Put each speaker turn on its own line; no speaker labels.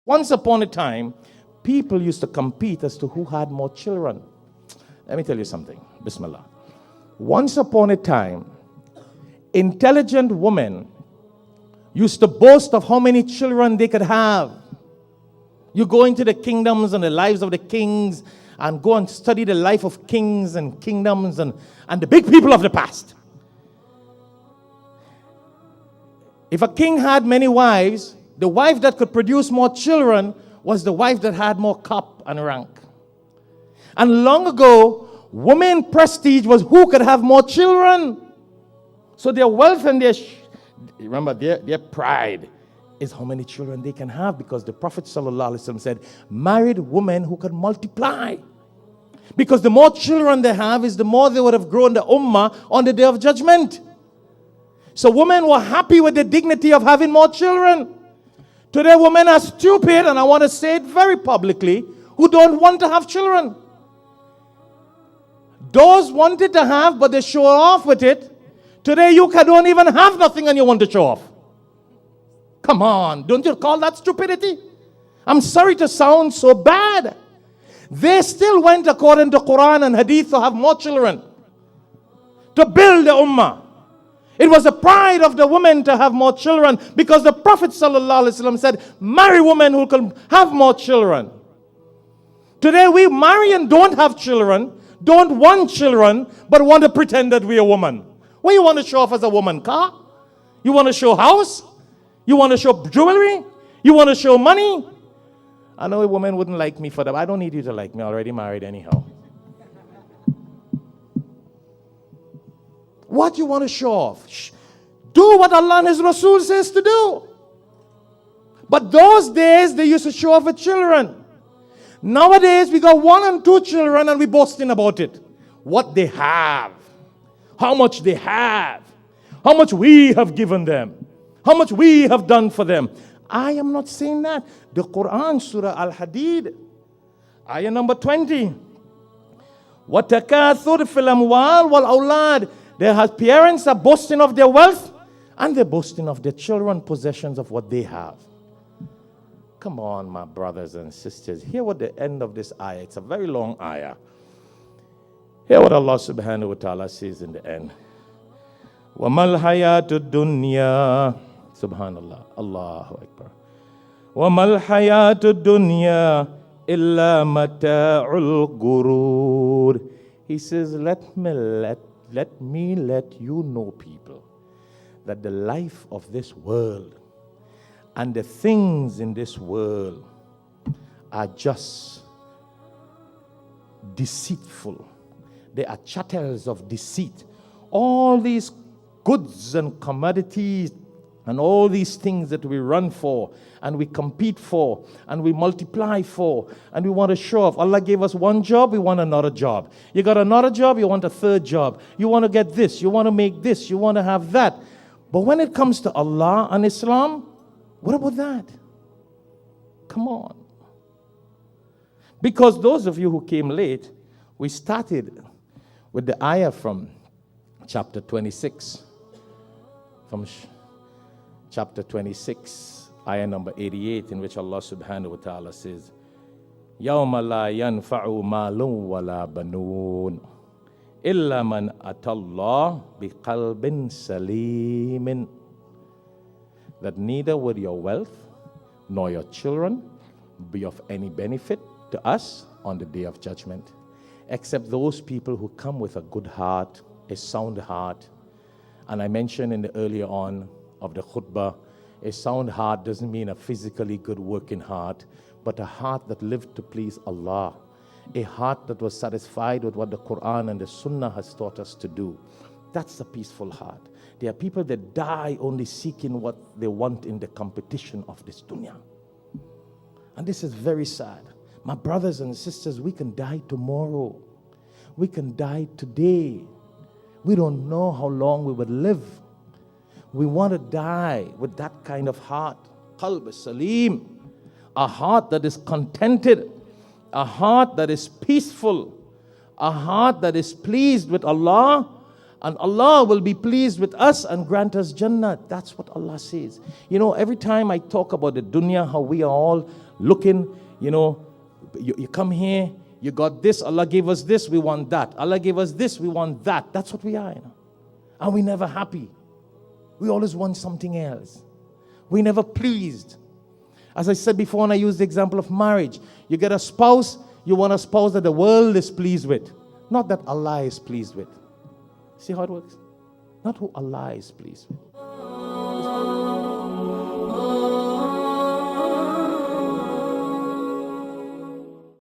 Once upon a time, people used to compete as to who had more children. Let me tell you something. Bismillah. Once upon a time, intelligent women used to boast of how many children they could have. You go into the kingdoms and the lives of the kings and go and study the life of kings and kingdoms and the big people of the past. If a king had many wives, the wife that could produce more children was the wife that had more cup and rank. And long ago, women prestige was who could have more children. So their wealth and their pride is how many children they can have, because the Prophet ﷺ said, married women who can multiply. Because the more children they have is the more they would have grown the ummah on the day of judgment. So women were happy with the dignity of having more children. Today women are stupid, and I want to say it very publicly, who don't want to have children. Those wanted to have, but they show off with it. Today you don't even have nothing and you want to show off. Come on, don't you call that stupidity? I'm sorry to sound so bad. They still went according to Quran and Hadith to have more children, to build the ummah. It was a pride of the women to have more children, because the Prophet ﷺ said, marry women who can have more children. Today we marry and don't have children, don't want children, but want to pretend that we're a woman. What you want to show off as a woman? Car? You want to show house? You want to show jewelry? You want to show money? I know a woman wouldn't like me for that. I don't need you to like me. I'm already married anyhow. What you want to show off? Do what Allah and His Rasul says to do. But those days, they used to show off with children. Nowadays, we got 1 and 2 children and we boasting about it. What they have. How much they have. How much we have given them. How much we have done for them. I am not saying that. The Quran, Surah Al-Hadid, ayah number 20. وَتَكَاثُرْ فِي الْأَمْوَالِ وَالْأَوْلَادِ. Their parents are boasting of their wealth, and they're boasting of their children, possessions of what they have. Come on, my brothers and sisters. Hear what the end of this ayah. It's a very long ayah. Hear what Allah subhanahu wa ta'ala says in the end. وَمَا الْحَيَاةُ الدُّنْيَا. Subhanallah. Allahu Akbar. وَمَا الْحَيَاةُ الدُّنْيَا إِلَّا مَتَاعُ الْغُرُورِ. He says, let me let you know, people, that the life of this world and the things in this world are just deceitful. They are chattels of deceit. All these goods and commodities and all these things that we run for and we compete for and we multiply for and we want to show off. Allah gave us one job, we want another job. You got another job, you want a third job. You want to get this, you want to make this, you want to have that. But when it comes to Allah and Islam, what about that? Come on. Because those of you who came late, we started with the ayah from chapter 26. From chapter 26, ayah number 88, in which Allah subhanahu wa ta'ala says, يَوْمَ لَا يَنْفَعُ مَالٌ وَلَا بَنُونَ إِلَّا مَنْ أَتَى اللَّهَ بِقَلْبٍ سَلِيمٍ. That neither will your wealth nor your children be of any benefit to us on the day of judgment, except those people who come with a good heart, a sound heart. And I mentioned in the earlier on of the khutbah, a sound heart doesn't mean a physically good working heart, but a heart that lived to please Allah, a heart that was satisfied with what the Quran and the Sunnah has taught us to do. That's a peaceful heart. There are people that die only seeking what they want in the competition of this dunya. And this is very sad. My brothers and sisters, we can die tomorrow. We can die today. We don't know how long we would live. We want to die with that kind of heart. Qalb salim. A heart that is contented. A heart that is peaceful. A heart that is pleased with Allah. And Allah will be pleased with us and grant us Jannah. That's what Allah says. You know, every time I talk about the dunya, how we are all looking, you come here, you got this, Allah gave us this, we want that. Allah gave us this, we want that. That's what we are, And we're never happy. We always want something else. We're never pleased. As I said before, and I used the example of marriage. You get a spouse, you want a spouse that the world is pleased with, not that Allah is pleased with. See how it works? Not who Allah is pleased with.